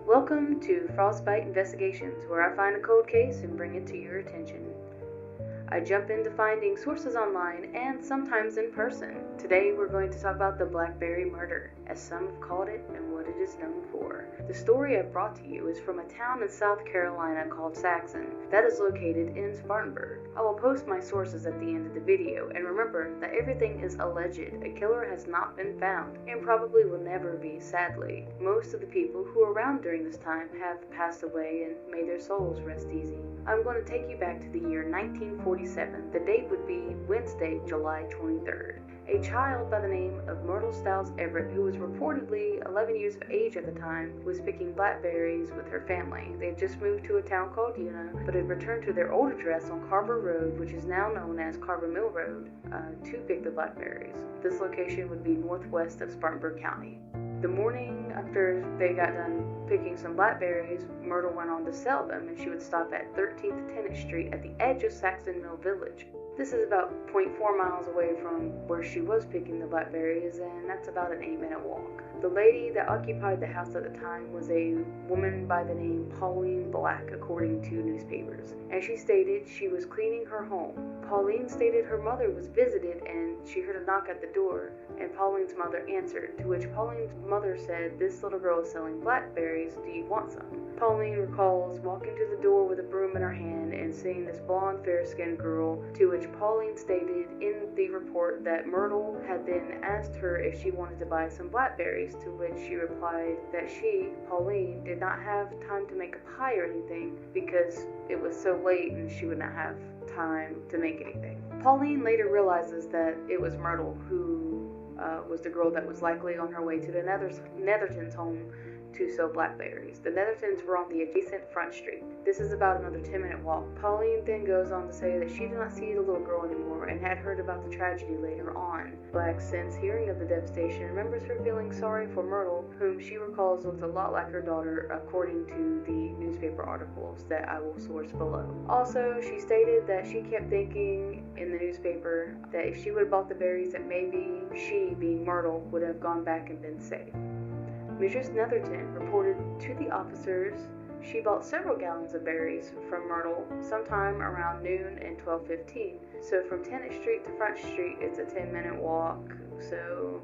Welcome to Frostbite Investigations, where I find a cold case and bring it to your attention. I jump into finding sources online and sometimes in person. Today we're going to talk about the Blackberry murder, as some have called it and what it is known for. The story I've brought to you is from a town in South Carolina called Saxon that is located in Spartanburg. I will post my sources at the end of the video, and remember that everything is alleged. A killer has not been found and probably will never be, sadly. Most of the people who were around during this time have passed away and may their souls rest easy. I'm going to take you back to the year 1947. The date would be Wednesday, July 23rd. A child by the name of Myrtle Styles Everette, who was reportedly 11 years of age at the time, was picking blackberries with her family. They had just moved to a town called Una, but had returned to their old address on Carver Road, which is now known as Carver Mill Road, to pick the blackberries. This location would be northwest of Spartanburg County. The morning after they got done picking some blackberries, Myrtle went on to sell them, and she would stop at 13th Tennant Street at the edge of Saxon Mill Village. This is about 0.4 miles away from where she was picking the blackberries, and that's about an 8-minute walk. The lady that occupied the house at the time was a woman by the name Pauline Black, according to newspapers. As she stated, she was cleaning her home. Pauline stated her mother was visited and she heard a knock at the door, and Pauline's mother answered, to which Pauline's mother said, "This little girl is selling blackberries, do you want some?" Pauline recalls walking to the door with a broom in her hand and seeing this blonde, fair-skinned girl, to which Pauline stated in the report that Myrtle had then asked her if she wanted to buy some blackberries, to which she replied that she, Pauline, did not have time to make a pie or anything because it was so late and she would not have time to make anything. Pauline later realizes that it was Myrtle who was the girl that was likely on her way to the Netherton's home to sell blackberries. The Nethertons were on the adjacent front street. This is about another 10-minute walk. Pauline then goes on to say that she did not see the little girl anymore and had heard about the tragedy later on. Black, since hearing of the devastation, remembers her feeling sorry for Myrtle, whom she recalls looked a lot like her daughter, according to the newspaper articles that I will source below. Also, she stated that she kept thinking in the newspaper that if she would have bought the berries, that maybe she, being Myrtle, would have gone back and been safe. Mistress Netherton reported to the officers she bought several gallons of berries from Myrtle sometime around noon and 12:15. So from Tennant Street to Front Street, it's a 10-minute walk. So,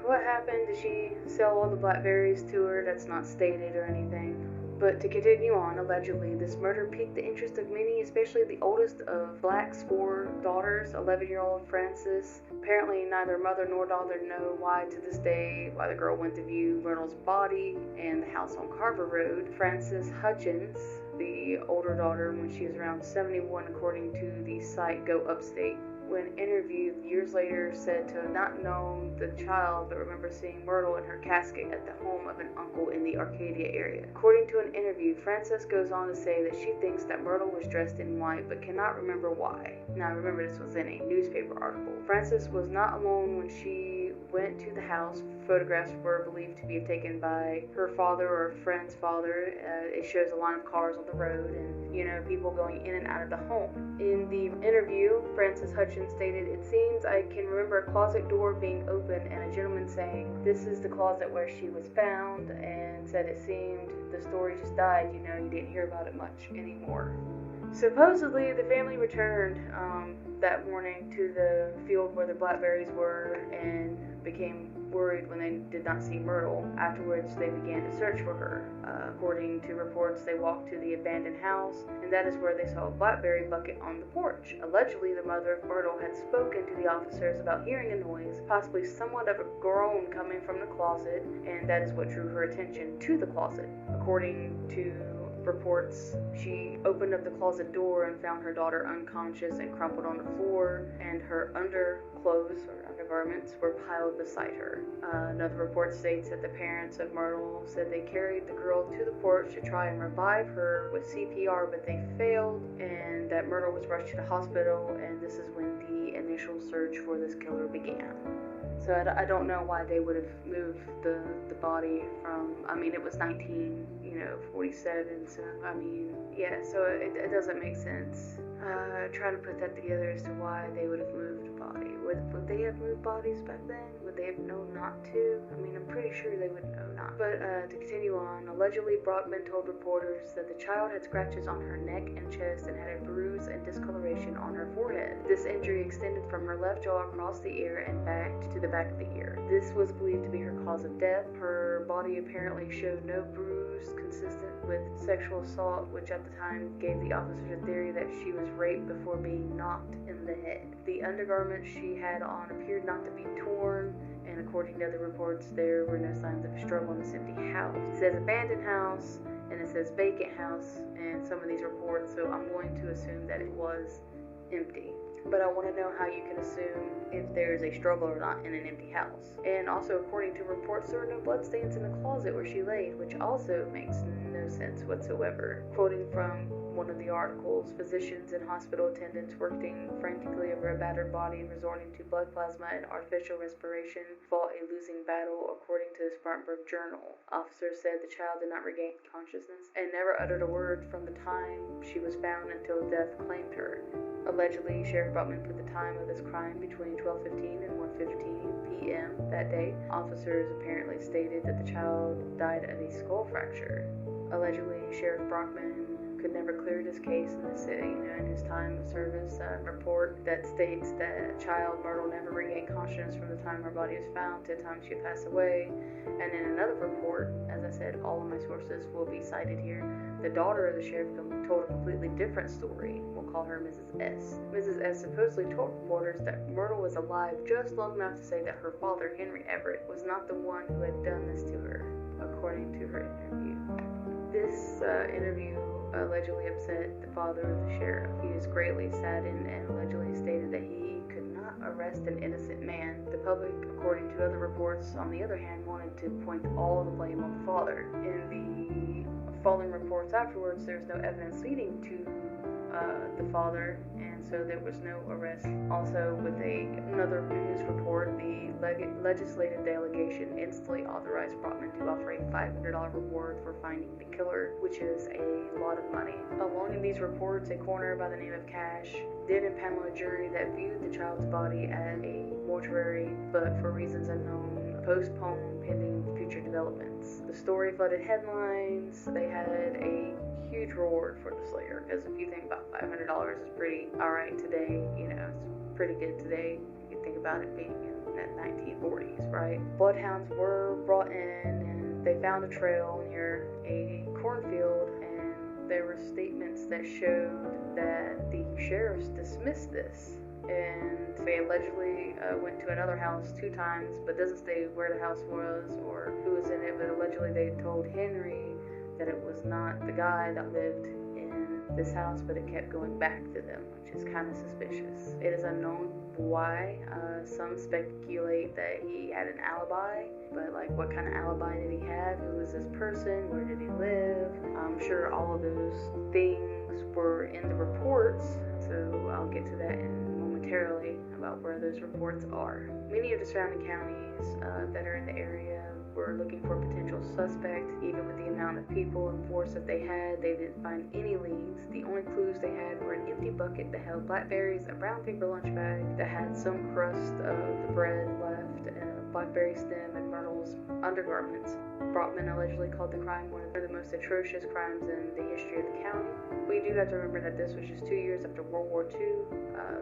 what happened? Did she sell all the blackberries to her? That's not stated or anything. But to continue on, allegedly, this murder piqued the interest of many, especially the oldest of Black's 4 daughters, 11-year-old Frances. Apparently, neither mother nor daughter know why to this day why the girl went to view Myrtle's body and the house on Carver Road. Frances Hutchins, the older daughter, when she was around 71, according to the site Go Upstate, when interviewed years later, said to have not known the child but remember seeing Myrtle in her casket at the home of an uncle in the Arcadia area. According to an interview, Frances goes on to say that she thinks that Myrtle was dressed in white but cannot remember why. Now remember, this was in a newspaper article. Frances was not alone when she went to the house. Photographs were believed to be taken by her father or a friend's father. It shows a line of cars on the road and, people going in and out of the home. In the interview, Frances Hutchins stated, "It seems I can remember a closet door being open and a gentleman saying, 'This is the closet where she was found,' and said it seemed the story just died, you didn't hear about it much anymore." Supposedly, the family returned that morning to the field where the blackberries were and became worried when they did not see Myrtle. Afterwards, they began to search for her. According to reports, they walked to the abandoned house, and that is where they saw a blackberry bucket on the porch. Allegedly, the mother of Myrtle had spoken to the officers about hearing a noise, possibly somewhat of a groan coming from the closet, and that is what drew her attention to the closet. According to reports, she opened up the closet door and found her daughter unconscious and crumpled on the floor, and her underclothes or undergarments were piled beside her. Another report states that the parents of Myrtle said they carried the girl to the porch to try and revive her with CPR, but they failed, and that Myrtle was rushed to the hospital, and this is when the initial search for this killer began. So I don't know why they would have moved the body from, it was 1947, so, so it doesn't make sense. Try to put that together as to why they would have moved body. Would they have moved bodies back then? Would they have known not to? I mean, I'm pretty sure they would know not. But to continue on, allegedly Brockman told reporters that the child had scratches on her neck and chest and had a bruise and discoloration on her forehead. This injury extended from her left jaw across the ear and back to the back of the ear. This was believed to be her cause of death. Her body apparently showed no bruise consistent with sexual assault, which at the time gave the officers a theory that she was raped before being knocked in the head. The undergarments she had on appeared not to be torn, and according to other reports, there were no signs of a struggle in this empty house. It says abandoned house, and it says vacant house in some of these reports, so I'm going to assume that it was empty. But I want to know how you can assume if there's a struggle or not in an empty house. And also, according to reports, there were no bloodstains in the closet where she laid, which also makes no sense whatsoever. Quoting from one of the articles, physicians and hospital attendants working frantically over a battered body and resorting to blood plasma and artificial respiration fought a losing battle, according to the Spartanburg Journal. Officers said the child did not regain consciousness and never uttered a word from the time she was found until death claimed her. Allegedly, Sheriff Brockman put the time of this crime between 12:15 and 1:15 p.m. that day. Officers apparently stated that the child died of a skull fracture. Allegedly, Sheriff Brockman could never clear this case in the city. In his time of service, report that states that child Myrtle never regained consciousness from the time her body was found to the time she passed away. And in another report, as I said, all of my sources will be cited here, the daughter of the sheriff told a completely different story. We'll call her Mrs. S. Mrs. S supposedly told reporters that Myrtle was alive just long enough to say that her father, Henry Everette, was not the one who had done this to her, according to her interview. This interview allegedly upset the father of the sheriff. He was greatly saddened and allegedly stated that he could not arrest an innocent man. The public, according to other reports, on the other hand, wanted to point all the blame on the father. In the following reports afterwards, there's no evidence leading to the father, and so there was no arrest. Also, with another news report, the legislative delegation instantly authorized Brockman to offer a $500 reward for finding the killer, which is a lot of money. Along in these reports, a coroner by the name of Cash did impanel a jury that viewed the child's body at a mortuary, but for reasons unknown, postponed pending future developments. The story flooded headlines. They had a huge reward for the slayer, because if you think about $500 is pretty alright today, it's pretty good today. You think about it being in the 1940s, right? Bloodhounds were brought in, and they found a trail near a cornfield, and there were statements that showed that the sheriffs dismissed this. And they allegedly went to another house 2 times, but doesn't say where the house was or who was in it, but allegedly they told Henry that it was not the guy that lived in this house, but it kept going back to them, which is kind of suspicious. It is unknown why. Some speculate that he had an alibi, but what kind of alibi did he have? Who was this person? Where did he live? I'm sure all of those things were in the reports, so I'll get to that momentarily about where those reports are. Many of the surrounding counties that are in the area were looking for a potential suspect. Even with the amount of people and force that they had, they didn't find any leads. The only clues they had were an empty bucket that held blackberries, a brown paper lunch bag that had some crust of the bread left, and a blackberry stem, and Myrtle's undergarments. Brockman allegedly called the crime one of the most atrocious crimes in the history of the county. We do have to remember that this was just 2 years after World War II.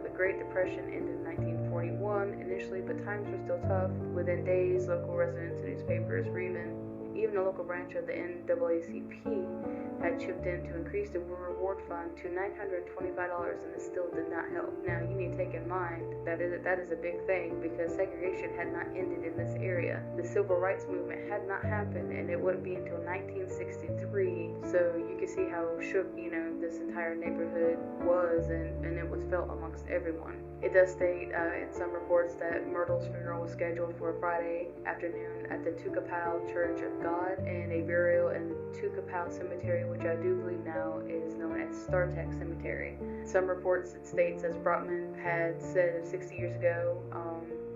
The Great Depression ended in 1941 initially, but times were still tough. Within days, local residents and newspapers were even a local branch of the NAACP had chipped in to increase the reward fund to $925, and this still did not help. Now, you need to take in mind that is a big thing, because segregation had not ended in this area. The civil rights movement had not happened, and it wouldn't be until 1963, so you can see how shook, this entire neighborhood was, and it was felt amongst everyone. It does state in some reports that Myrtle's funeral was scheduled for a Friday afternoon at the Tuckapow Church of God, and a burial in Tuckapow Cemetery, which I do believe now is known as StarTech Cemetery. Some reports it states, as Brockman had said 60 years ago,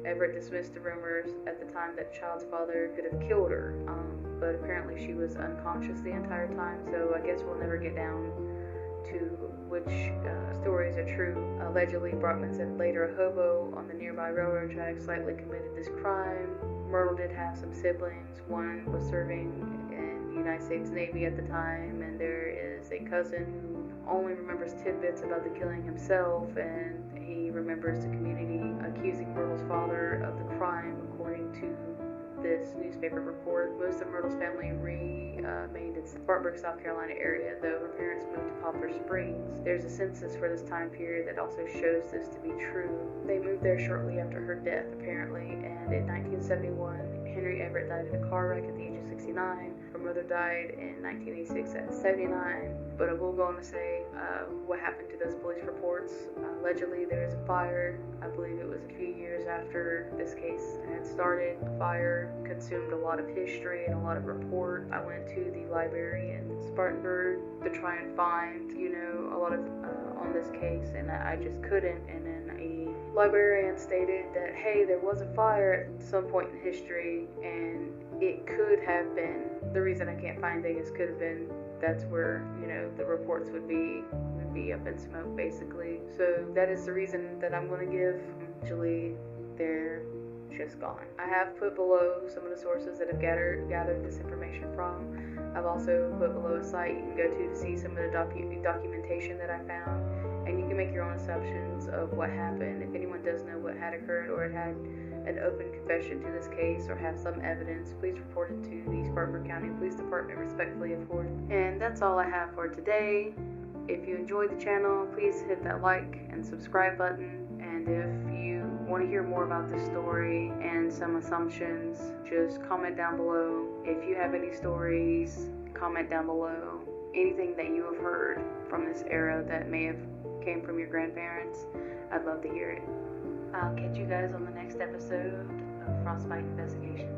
Everett dismissed the rumors at the time that the child's father could have killed her, but apparently she was unconscious the entire time, so I guess we'll never get down to which stories are true. Allegedly, Brockman said later a hobo on the nearby railroad tracks likely committed this crime. Myrtle did have some siblings. One was serving in the United States Navy at the time, and there is a cousin who only remembers tidbits about the killing himself, and he remembers the community accusing Myrtle's father of the crime, according to this newspaper report. Most of Myrtle's family remained in Spartanburg, South Carolina area, though her parents moved to Poplar Springs. There's a census for this time period that also shows this to be true. They moved there shortly after her death, apparently, and in 1971, Henry Everett died in a car wreck at the age of 69. Her mother died in 1986 at 79. But I will go on to say what happened to those police reports. Allegedly, there is a fire. I believe it was a few years after this case had started. The fire consumed a lot of history and a lot of report. I went to the library in Spartanburg to try and find, a lot of on this case, and I just couldn't. And then a librarian stated that, hey, there was a fire at some point in history, and it could have been, the reason I can't find things could have been, that's where, the reports would be up in smoke, basically. So that is the reason that I'm going to give. Usually they're just gone. I have put below some of the sources that I've gathered this information from. I've also put below a site you can go to see some of the documentation that I found, and you can make your own assumptions of what happened. If anyone does know what had occurred or had an open confession to this case or have some evidence, please report it to the Spartanburg County Police Department, respectfully, of course. And that's all I have for today. If you enjoyed the channel, please hit that like and subscribe button. And if you want to hear more about this story and some assumptions, just comment down below. If you have any stories, comment down below. Anything that you have heard from this era that may have came from your grandparents, I'd love to hear it. I'll catch you guys on the next episode of Frostbite Investigations.